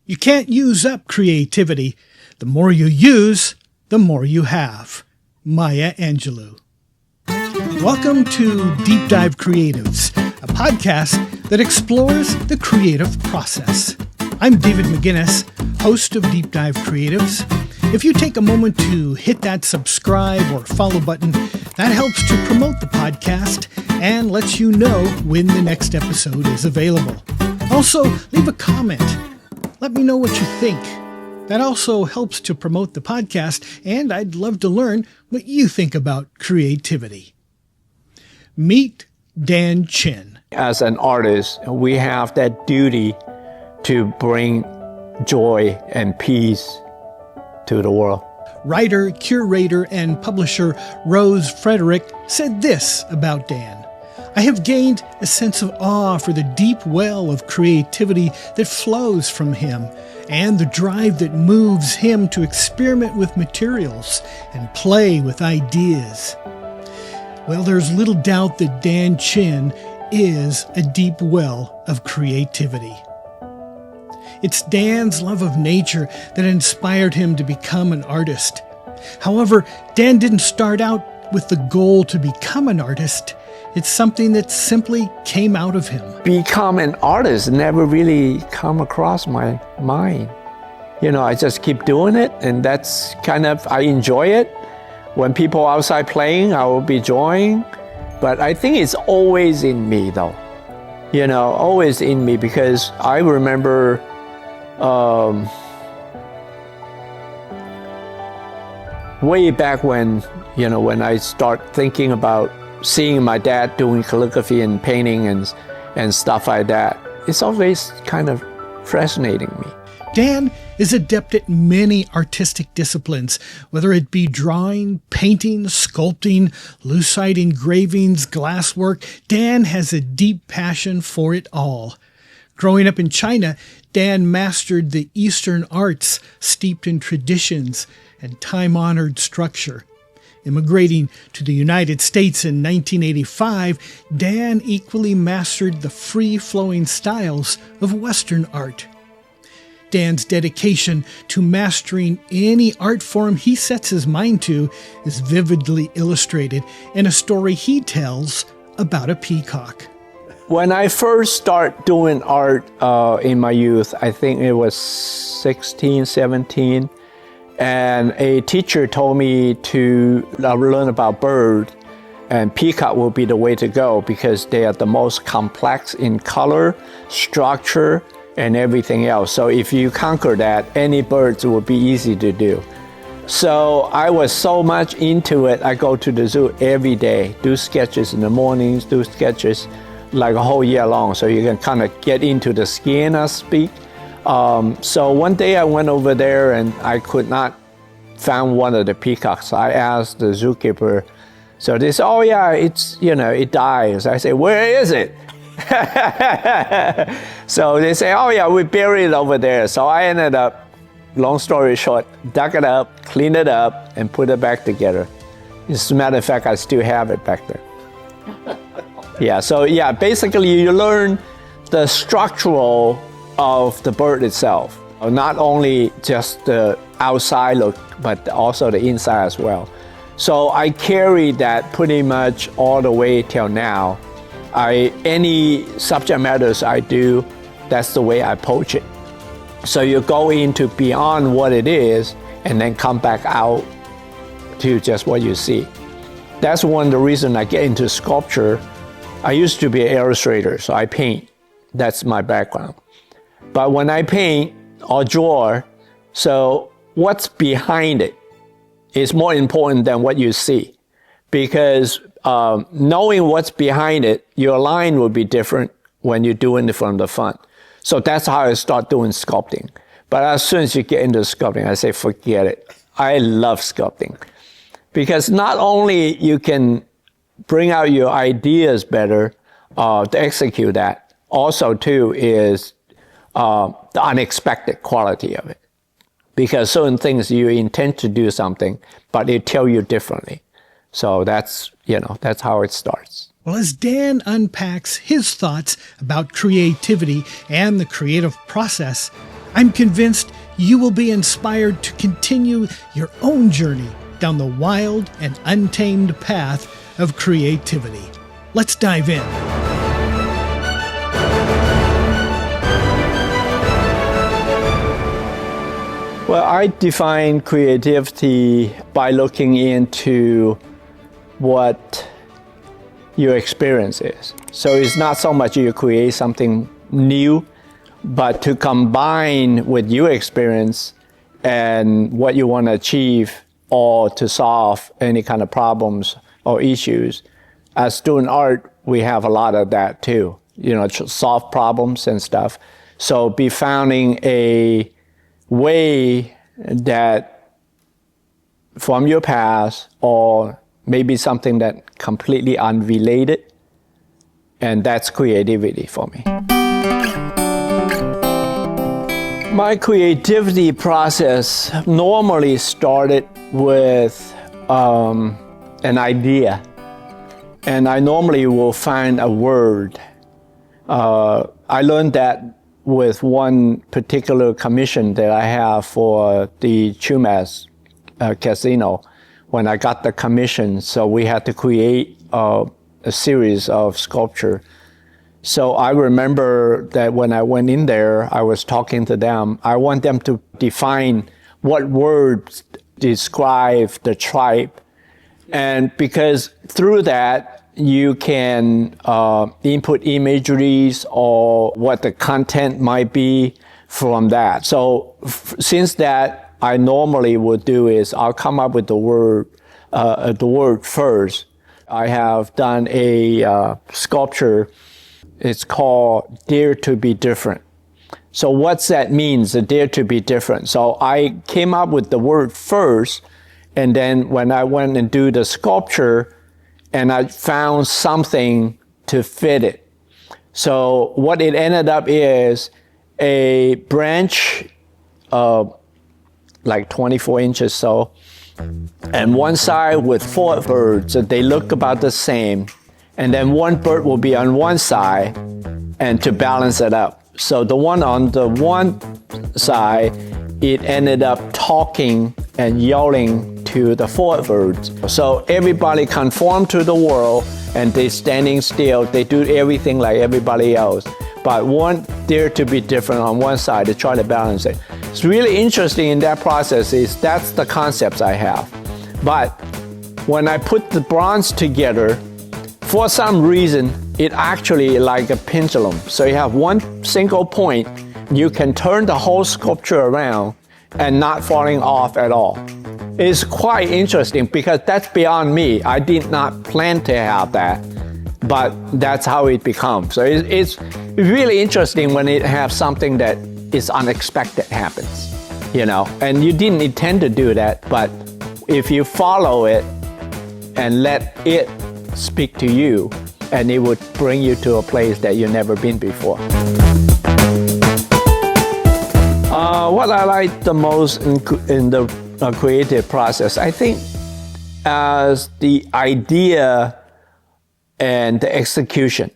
You can't use up creativity. The more you use, the more you have. Maya Angelou. Welcome to Deep Dive Creatives, a podcast that explores the creative process. I'm David McGinnis, host of Deep Dive Creatives. If you take a moment to hit that subscribe or follow button, that helps to promote the podcast and lets you know when the next episode is available. Also, leave a comment. Let me know what you think. That also helps to promote the podcast, and I'd love to learn what you think about creativity. Meet Dan Chen. As an artist, we have that duty to bring joy and peace to the world. Writer, curator, and publisher Rose Frederick said this about Dan. I have gained a sense of awe for the deep well of creativity that flows from him and the drive that moves him to experiment with materials and play with ideas. Well, there's little doubt that Dan Chen is a deep well of creativity. It's Dan's love of nature that inspired him to become an artist. However, Dan didn't start out with the goal to become an artist. It's something that simply came out of him. Become an artist never really come across my mind. I just keep doing it, and that's I enjoy it. When people outside playing, I will be enjoying. But I think it's always in me, though. Always in me, because I remember way back when I start thinking about seeing my dad doing calligraphy and painting and stuff like that, it's always kind of fascinating me. Dan is adept at many artistic disciplines, whether it be drawing, painting, sculpting, lucite engravings, glasswork. Dan has a deep passion for it all. Growing up in China, Dan mastered the Eastern arts steeped in traditions and time-honored structure. Immigrating to the United States in 1985, Dan equally mastered the free-flowing styles of Western art. Dan's dedication to mastering any art form he sets his mind to is vividly illustrated in a story he tells about a peacock. When I first started doing art in my youth, I think it was 16, 17, and a teacher told me to learn about bird, and peacock will be the way to go because they are the most complex in color, structure, and everything else. So if you conquer that, any birds will be easy to do. So I was so much into it, I go to the zoo every day, do sketches in the mornings, do sketches like a whole year long, so you can kind of get into the skin, I speak. So one day I went over there and I could not find one of the peacocks. I asked the zookeeper, so they said, oh yeah, it dies. I said, where is it? So they say, oh yeah, we buried it over there. So I ended up, long story short, dug it up, cleaned it up, and put it back together. As a matter of fact, I still have it back there. So basically you learn the structural of the bird itself. Not only just the outside look, but also the inside as well. So I carry that pretty much all the way till now. Any subject matters I do, that's the way I approach it. So you go into beyond what it is and then come back out to just what you see. That's one of the reasons I get into sculpture. I used to be an illustrator, so I paint. That's my background. But when I paint or draw, so what's behind it is more important than what you see. Because knowing what's behind it, your line will be different when you're doing it from the front. So that's how I start doing sculpting. But as soon as you get into sculpting, I say, forget it. I love sculpting. Because not only you can bring out your ideas better to execute that, also too is the unexpected quality of it. Because certain things you intend to do something, but they tell you differently. So that's how it starts. Well, as Dan unpacks his thoughts about creativity and the creative process, I'm convinced you will be inspired to continue your own journey down the wild and untamed path of creativity. Let's dive in. Well, I define creativity by looking into what your experience is. So it's not so much you create something new, but to combine with your experience and what you want to achieve or to solve any kind of problems or issues. As doing art, we have a lot of that too, to solve problems and stuff. So be finding a way that from your past or maybe something that completely unrelated, and that's creativity for me. My creativity process normally started with an idea, and I normally will find a word. I learned that with one particular commission that I have for the Chumash casino. When I got the commission, so we had to create a series of sculpture. So I remember that when I went in there, I was talking to them. I want them to define what words describe the tribe. And because through that, you can input imageries or what the content might be from that. So since that, I normally would do is I'll come up with the word first. I have done a sculpture. It's called Dare to be Different. So what's that means, the dare to be different? So I came up with the word first, and then when I went and do the sculpture, and I found something to fit it. So what it ended up is a branch like 24 inches so, and one side with 4 birds. So they look about the same. And then one bird will be on one side and to balance it up. So the one on the one side, it ended up talking and yelling to the 4 birds. So everybody conform to the world and they standing still. They do everything like everybody else. But one dare to be different on one side to try to balance it. It's really interesting in that process is that's the concepts I have. But when I put the bronze together, for some reason, it actually like a pendulum. So you have one single point, you can turn the whole sculpture around and not falling off at all. It's quite interesting because that's beyond me. I did not plan to have that, but that's how it becomes. So it's really interesting when it has something that is unexpected happens, and you didn't intend to do that, but if you follow it and let it speak to you, and it would bring you to a place that you've never been before. What I like the most in the creative process, I think, as the idea and the execution.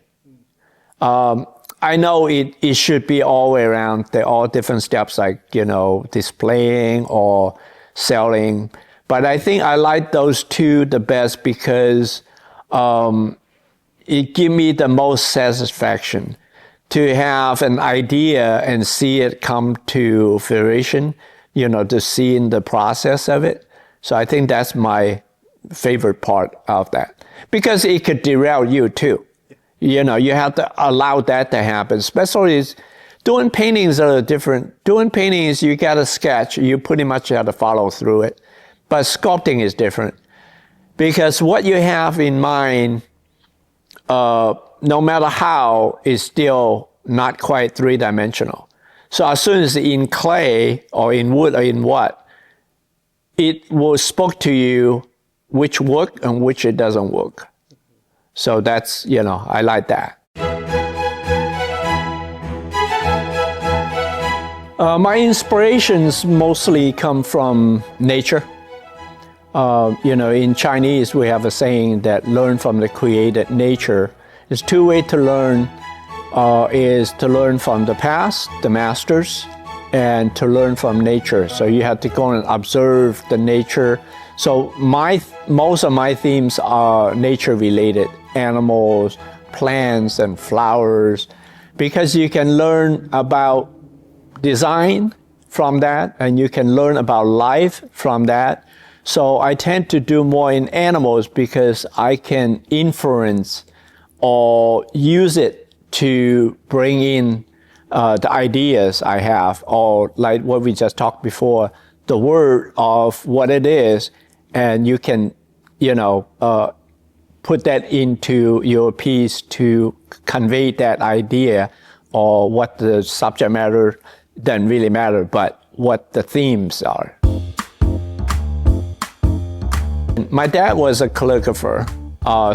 I know it should be all the way around. They're all different steps like, displaying or selling. But I think I like those two the best because it gives me the most satisfaction to have an idea and see it come to fruition, to see in the process of it. So I think that's my favorite part of that because it could derail you too. You have to allow that to happen, especially doing paintings are different. Doing paintings, you got to sketch, you pretty much have to follow through it. But sculpting is different because what you have in mind, no matter how, is still not quite three-dimensional. So as soon as in clay or in wood or in what, it will speak to you which work and which it doesn't work. So that's, I like that. My inspirations mostly come from nature. In Chinese, we have a saying that learn from the created nature. There's two ways to learn, is to learn from the past, the masters, and to learn from nature. So you have to go and observe the nature. So most of my themes are nature related, animals, plants and flowers, because you can learn about design from that, and you can learn about life from that. So I tend to do more in animals because I can influence or use it to bring in the ideas I have, or like what we just talked before, the word of what it is, and you can, put that into your piece to convey that idea, or what the subject matter doesn't really matter, but what the themes are. My dad was a calligrapher,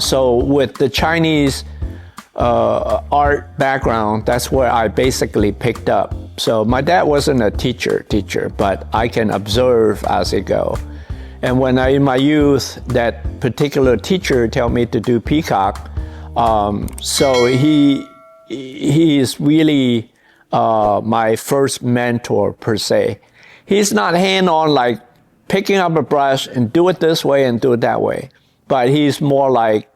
so with the Chinese art background, that's where I basically picked up. So my dad wasn't a teacher, but I can observe as I go. And when in my youth, that particular teacher told me to do peacock, so he is really my first mentor per se. He's not hand-on like picking up a brush and do it this way and do it that way, but he's more like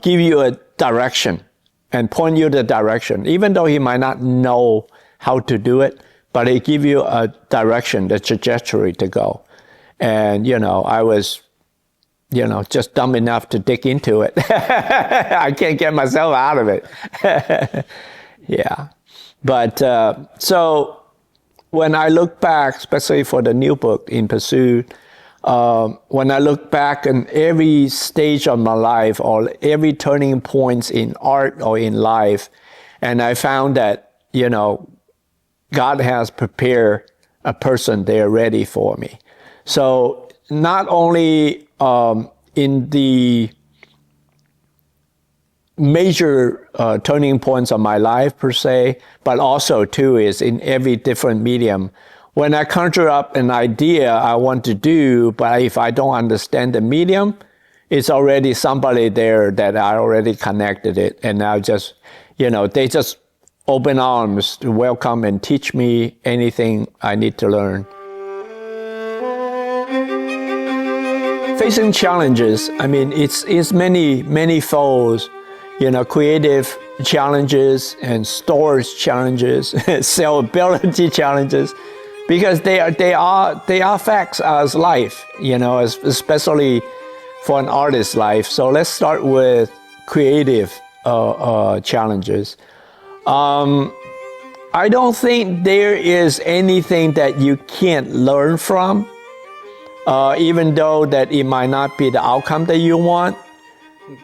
give you a direction and point you the direction, even though he might not know how to do it, but he give you a direction, the trajectory to go. And, I was, just dumb enough to dig into it. I can't get myself out of it. Yeah. But, so when I look back, especially for the new book, In Pursuit, when I look back in every stage of my life or every turning points in art or in life, and I found that, God has prepared a person there ready for me. So not only in the major turning points of my life per se, but also too is in every different medium. When I conjure up an idea I want to do, but if I don't understand the medium, it's already somebody there that I already connected it. And I just, they just open arms to welcome and teach me anything I need to learn. Facing challenges, it's many folds, creative challenges and storage challenges, sellability challenges, because they are facts as life, especially for an artist's life. So let's start with creative challenges. I don't think there is anything that you can't learn from, even though that it might not be the outcome that you want,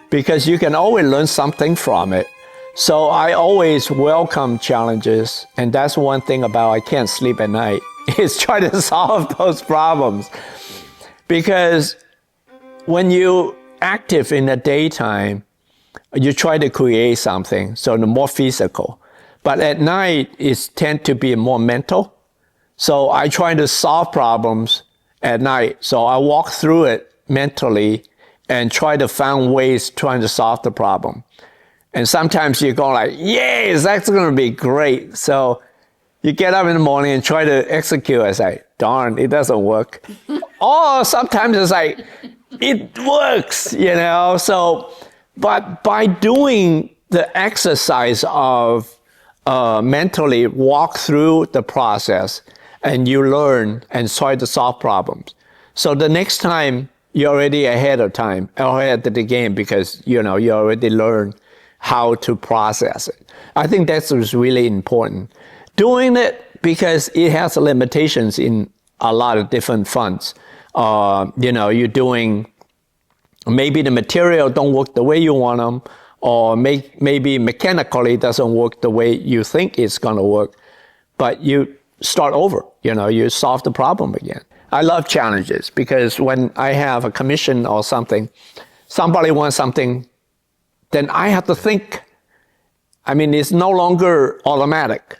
because you can always learn something from it. So I always welcome challenges, and that's one thing about I can't sleep at night, is try to solve those problems. Because when you're active in the daytime, you try to create something, so the more physical. But at night, it tends to be more mental. So I try to solve problems at night. So I walk through it mentally and try to find ways trying to solve the problem. And sometimes you go like, yes, that's going to be great. So you get up in the morning and try to execute. It's like, darn, it doesn't work. Or sometimes it's like, it works, So, but by doing the exercise of mentally walk through the process, and you learn and try to solve problems. So the next time you're already ahead of time, ahead of the game, because you already learned how to process it. I think that's really important. Doing it because it has limitations in a lot of different fronts. You're doing, maybe the material don't work the way you want them, or maybe mechanically doesn't work the way you think it's going to work, but you start over, you solve the problem again. I love challenges because when I have a commission or something, somebody wants something, then I have to think. It's no longer automatic.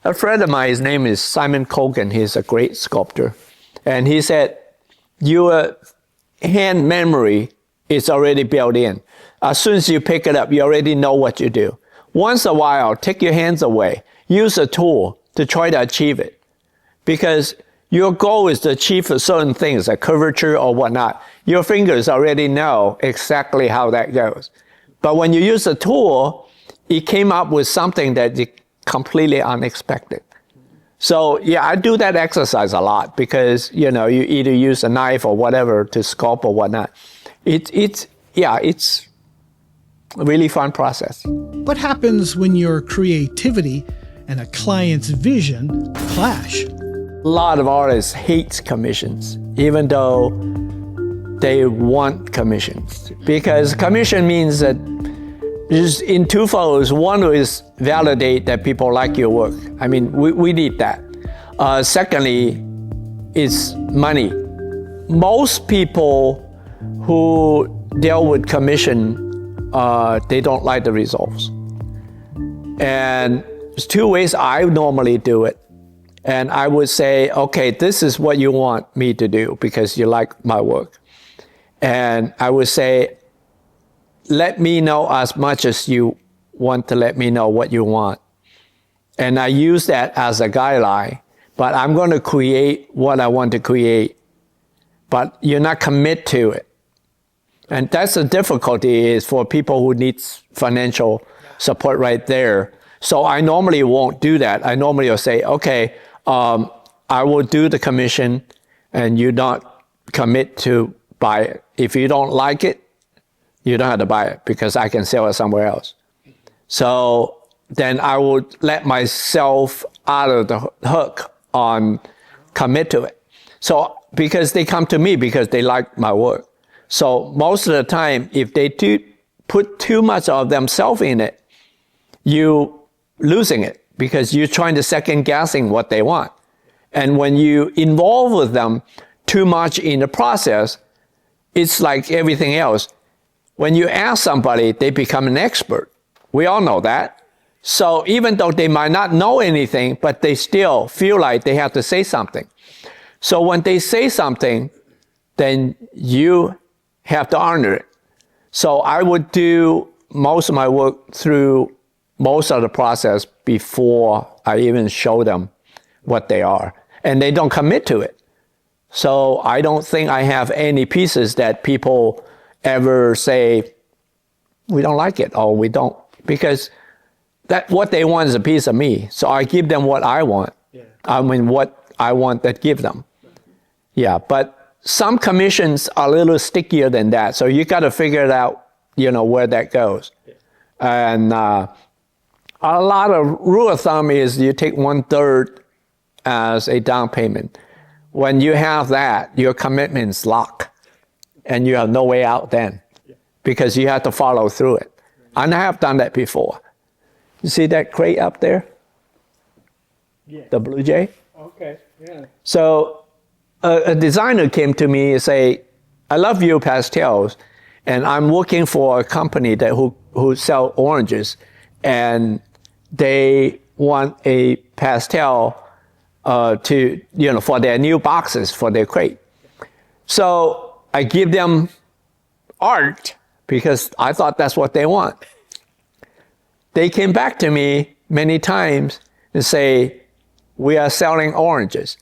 A friend of mine, his name is Simon Kogan, he's a great sculptor, and he said, your hand memory is already built in. As soon as you pick it up, you already know what you do. Once a while, take your hands away, use a tool to try to achieve it. Because your goal is to achieve certain things, like curvature or whatnot. Your fingers already know exactly how that goes. But when you use a tool, it came up with something that is completely unexpected. So yeah, I do that exercise a lot because, you either use a knife or whatever to sculpt or whatnot. It's a really fun process. What happens when your creativity and a client's vision clash? A lot of artists hate commissions, even though they want commissions. Because commission means that just in two folds. One is validate that people like your work. I mean, we need that. Secondly, is money. Most people who deal with commission, they don't like the results. And there's two ways I normally do it. And I would say, okay, this is what you want me to do because you like my work. And I would say, let me know as much as you want to let me know what you want. And I use that as a guideline, but I'm going to create what I want to create, but you're not commit to it. And that's the difficulty is for people who need financial support right there. So I normally won't do that. I normally will say, okay, I will do the commission and you don't commit to buy it. If you don't like it, you don't have to buy it because I can sell it somewhere else. So then I would let myself out of the hook on commit to it. So because they come to me because they like my work. So most of the time, if they do put too much of themselves in it, you losing it because you're trying to second guessing what they want. And when you involve with them too much in the process, it's like everything else. When you ask somebody, they become an expert. We all know that. So even though they might not know anything, but they still feel like they have to say something. So when they say something, then you have to honor it. So I would do most of my work through most of the process before I even show them what they are. And they don't commit to it. So I don't think I have any pieces that people ever say, we don't like it, or we don't. Because that what they want is a piece of me. So I give them what I want. Yeah. I mean, what I want that give them. Yeah, but some commissions are a little stickier than that. So you got to figure it out, where that goes. Yeah. And a lot of rule of thumb is you take 1/3 as a down payment. When you have that, your commitment's locked. And you have no way out then. Yeah. Because you have to follow through it. And I have done that before. You see that crate up there? Yeah. The Blue Jay? Okay, yeah. So a designer came to me and say, I love your pastels, and I'm working for a company that who sell oranges, and they want a pastel to, for their new boxes, for their crate. So I give them art because I thought that's what they want. They came back to me many times and say, we are selling oranges.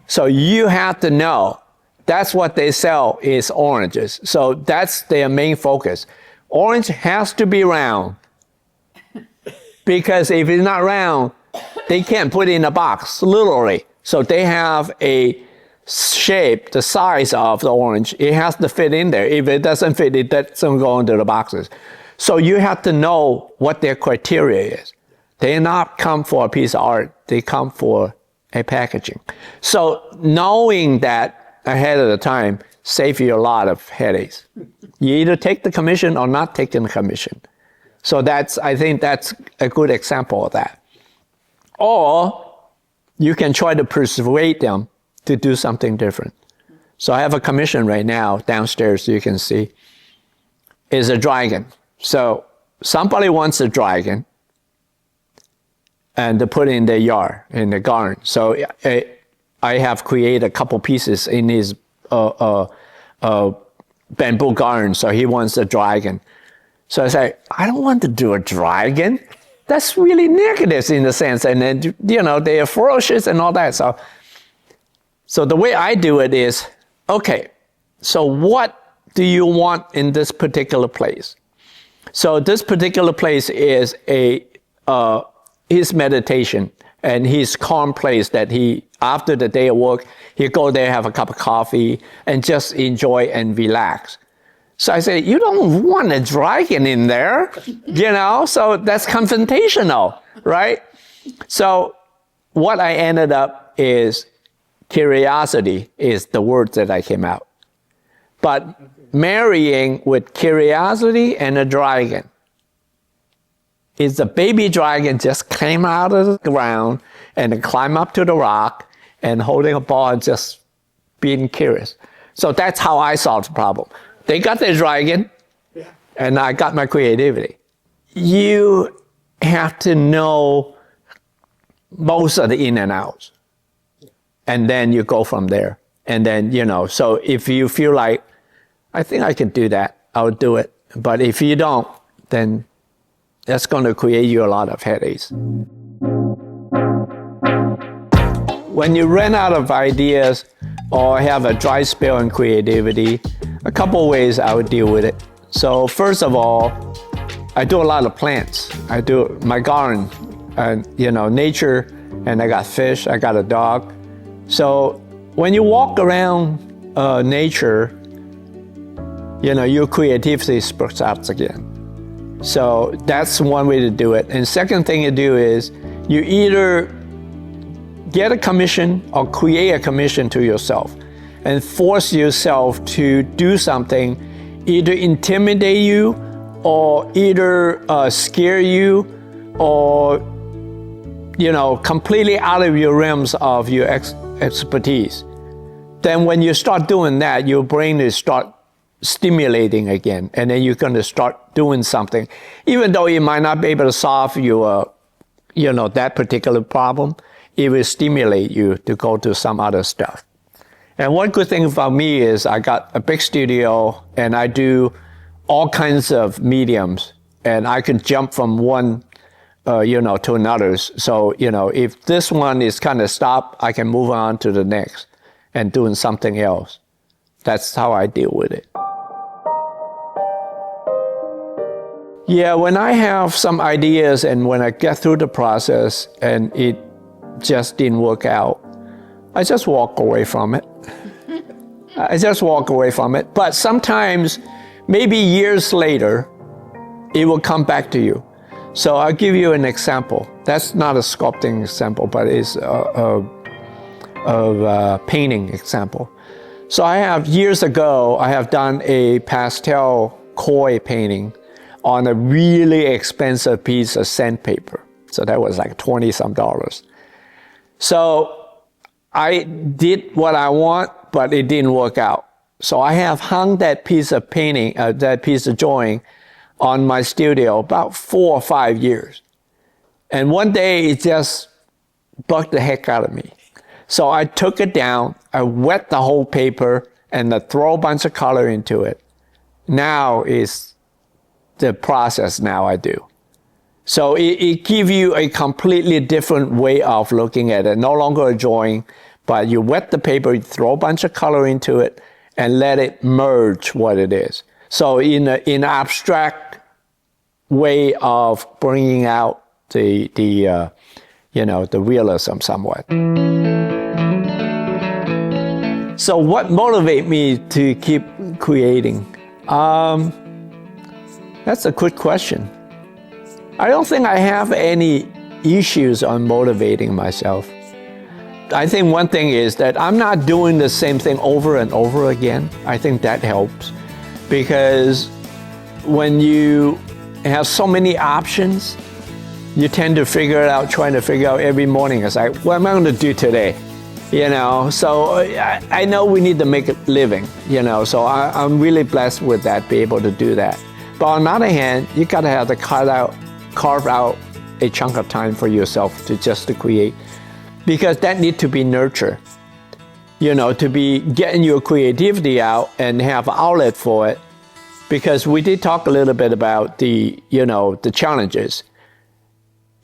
So you have to know that's what they sell is oranges. So that's their main focus. Orange has to be round because if it's not round, they can't put it in a box, literally. So they have a shape, the size of the orange, it has to fit in there. If it doesn't fit, it doesn't go into the boxes. So you have to know what their criteria is. They not come for a piece of art, they come for a packaging. So knowing that ahead of the time saves you a lot of headaches. You either take the commission or not take the commission. So I think that's a good example of that. Or you can try to persuade them to do something different. So I have a commission right now downstairs, you can see, is a dragon. So somebody wants a dragon and to put in their yard, in the garden. So I have created a couple pieces in his bamboo garden, so he wants a dragon. So I say, I don't want to do a dragon. that's really negative in a sense. And then, they are ferocious and all that. So the way I do it is, okay, so what do you want in this particular place? So this particular place is his meditation and his calm place that after the day of work, he go there, have a cup of coffee, and just enjoy and relax. So I say, you don't want a dragon in there, so that's confrontational, right? So what I ended up is curiosity is the word that I came out. But marrying with curiosity and a dragon is the baby dragon just came out of the ground and then climb up to the rock and holding a ball and just being curious. So that's how I solved the problem. They got their dragon, and I got my creativity. You have to know most of the in and outs, and then you go from there. And then, so if you feel like, I think I can do that, I'll do it. But if you don't, then that's going to create you a lot of headaches. When you run out of ideas or have a dry spell in creativity, a couple ways I would deal with it. So first of all, I do a lot of plants. I do my garden, nature, and I got fish, I got a dog. So when you walk around nature, your creativity spurts out again. So that's one way to do it. And second thing you do is you either get a commission or create a commission to yourself and force yourself to do something, either intimidate you or either scare you or, completely out of your realms of your expertise. Then when you start doing that, your brain is start stimulating again, and then you're going to start doing something. Even though you might not be able to solve your, that particular problem, it will stimulate you to go to some other stuff. And one good thing about me is I got a big studio and I do all kinds of mediums, and I can jump from one, to another. So, if this one is kind of stopped, I can move on to the next and doing something else. That's how I deal with it. Yeah, when I have some ideas and when I get through the process and it just didn't work out, I just walk away from it. But sometimes, maybe years later, it will come back to you. So I'll give you an example. That's not a sculpting example, but it's a painting example. So years ago, I have done a pastel koi painting on a really expensive piece of sandpaper. So that was like $20-some. So I did what I want, but it didn't work out. So I have hung that piece of painting, that piece of drawing on my studio about 4 or 5 years. And one day it just bugged the heck out of me. So I took it down, I wet the whole paper, and I throw a bunch of color into it. Now is the process now I do. So it gives you a completely different way of looking at it. No longer a drawing, but you wet the paper, you throw a bunch of color into it, and let it merge what it is. So in an abstract way of bringing out the realism somewhat. So what motivates me to keep creating? That's a good question. I don't think I have any issues on motivating myself. I think one thing is that I'm not doing the same thing over and over again. I think that helps, because when you have so many options, you tend to trying to figure out every morning. It's like, what am I going to do today? So I know we need to make a living, so I'm really blessed with that, be able to do that. But on the other hand, you got to have to carve out a chunk of time for yourself to create, because that needs to be nurtured, to be getting your creativity out and have an outlet for it. Because we did talk a little bit about the challenges.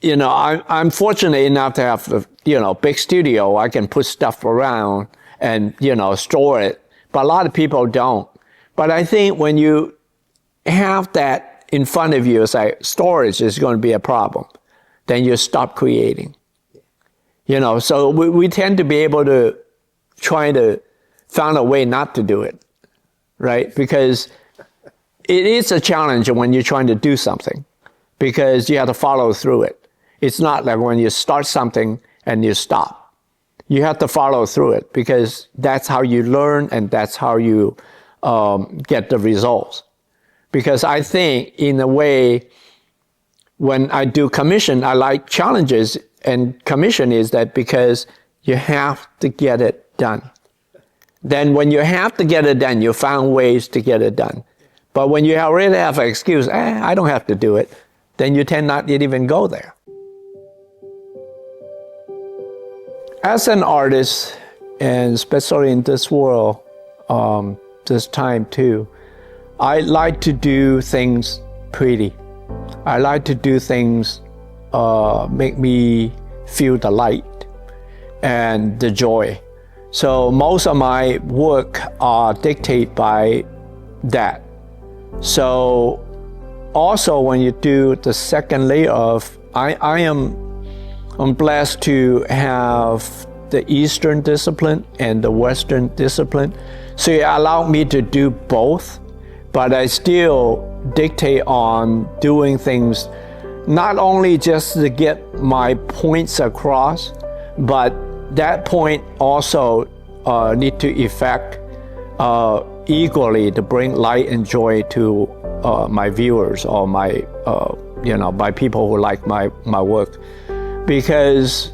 I'm fortunate enough to have a, big studio. I can put stuff around and, store it. But a lot of people don't. But I think when you have that in front of you, it's like storage is going to be a problem. Then you stop creating. So we tend to be able to try to find a way not to do it, right? Because it is a challenge when you're trying to do something, because you have to follow through it. It's not like when you start something and you stop. You have to follow through it, because that's how you learn and that's how you get the results. Because I think, in a way, when I do commission, I like challenges, and commission is that because you have to get it done. Then when you have to get it done, you find ways to get it done. But when you already have an excuse, I don't have to do it, then you tend not to even go there. As an artist, and especially in this world, this time too, I like to do things pretty. I like to do things make me feel the light and the joy. So most of my work are dictated by that. So also when you do the second layer of, I'm blessed to have the Eastern discipline and the Western discipline. So it allowed me to do both, but I still dictate on doing things not only just to get my points across, but that point also need to affect equally to bring light and joy to my viewers or my by people who like my work, because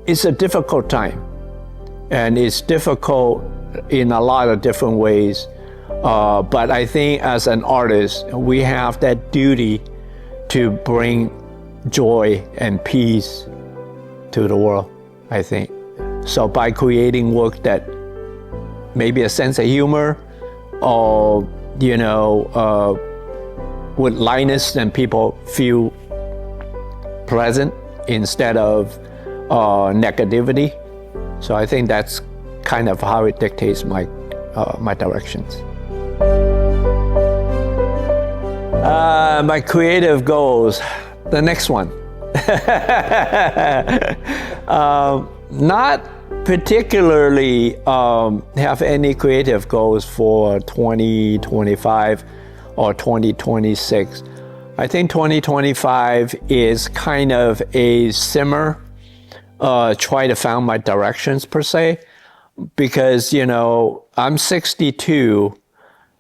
it's a difficult time, and it's difficult in a lot of different ways. But I think as an artist, we have that duty to bring joy and peace to the world, I think. So by creating work that maybe a sense of humor, or, with lightness, and people feel pleasant instead of negativity. So I think that's kind of how it dictates my directions. My creative goals, the next one. Not particularly have any creative goals for 2025 or 2026. I think 2025 is kind of a simmer, try to find my directions per se, because, I'm 62.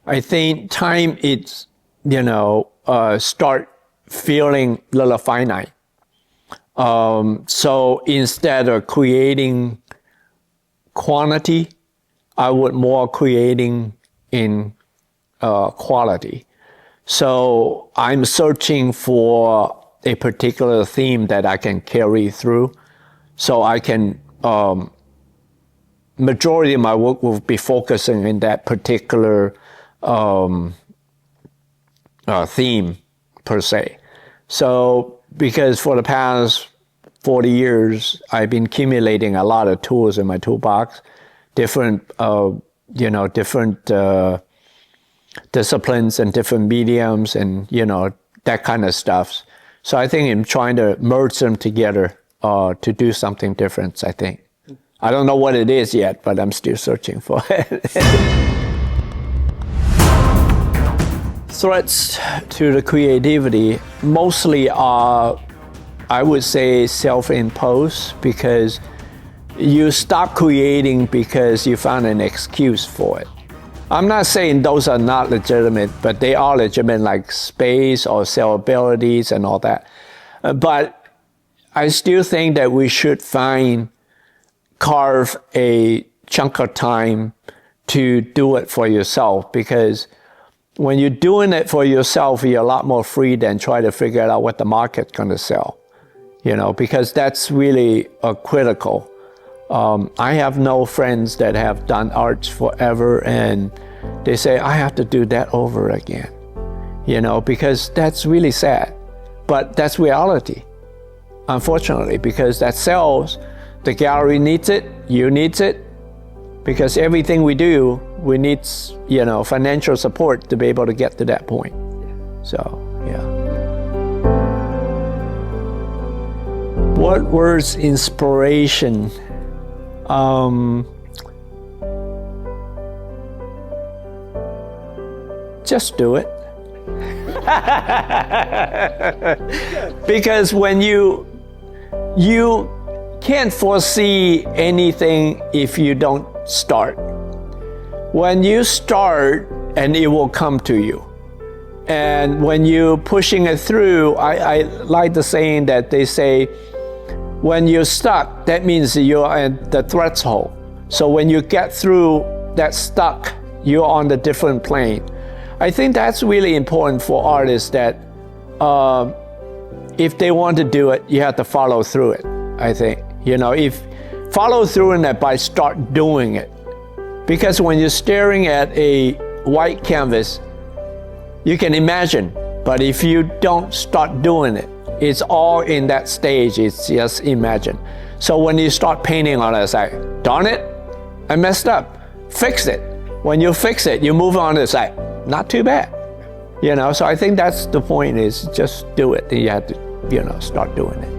I think time is, start feeling a little finite. So instead of creating quantity, I would more creating in quality. So I'm searching for a particular theme that I can carry through. So I can, majority of my work will be focusing in that particular theme per se. So because for the past 40 years, I've been accumulating a lot of tools in my toolbox, different, different disciplines and different mediums, and, that kind of stuff. So I think I'm trying to merge them together to do something different, I think. I don't know what it is yet, but I'm still searching for it. Threats to the creativity mostly are, I would say, self-imposed, because you stop creating because you found an excuse for it. I'm not saying those are not legitimate, but they are legitimate, like space or sellabilities and all that. But I still think that we should carve a chunk of time to do it for yourself, because when you're doing it for yourself, you're a lot more free than try to figure out what the market's going to sell, because that's really critical. I have no friends that have done arts forever, and they say, I have to do that over again, because that's really sad. but that's reality, unfortunately, because that sells. The gallery needs it, you needs it, because everything we do, we need, financial support to be able to get to that point. So, yeah. What was inspiration? Just do it. Because when you can't foresee anything if you don't start. When you start, and it will come to you. And when you're pushing it through, I like the saying that they say, when you're stuck, that means you're at the threshold. So when you get through that stuck, you're on the different plane. I think that's really important for artists, that if they want to do it, you have to follow through it, I think. If follow through in that by start doing it. Because when you're staring at a white canvas, you can imagine, but if you don't start doing it, it's all in that stage, it's just imagine. So when you start painting on it, it's like, darn it, I messed up, fix it. When you fix it, you move on to the side, not too bad. So I think that's the point, is just do it, and you have to, start doing it.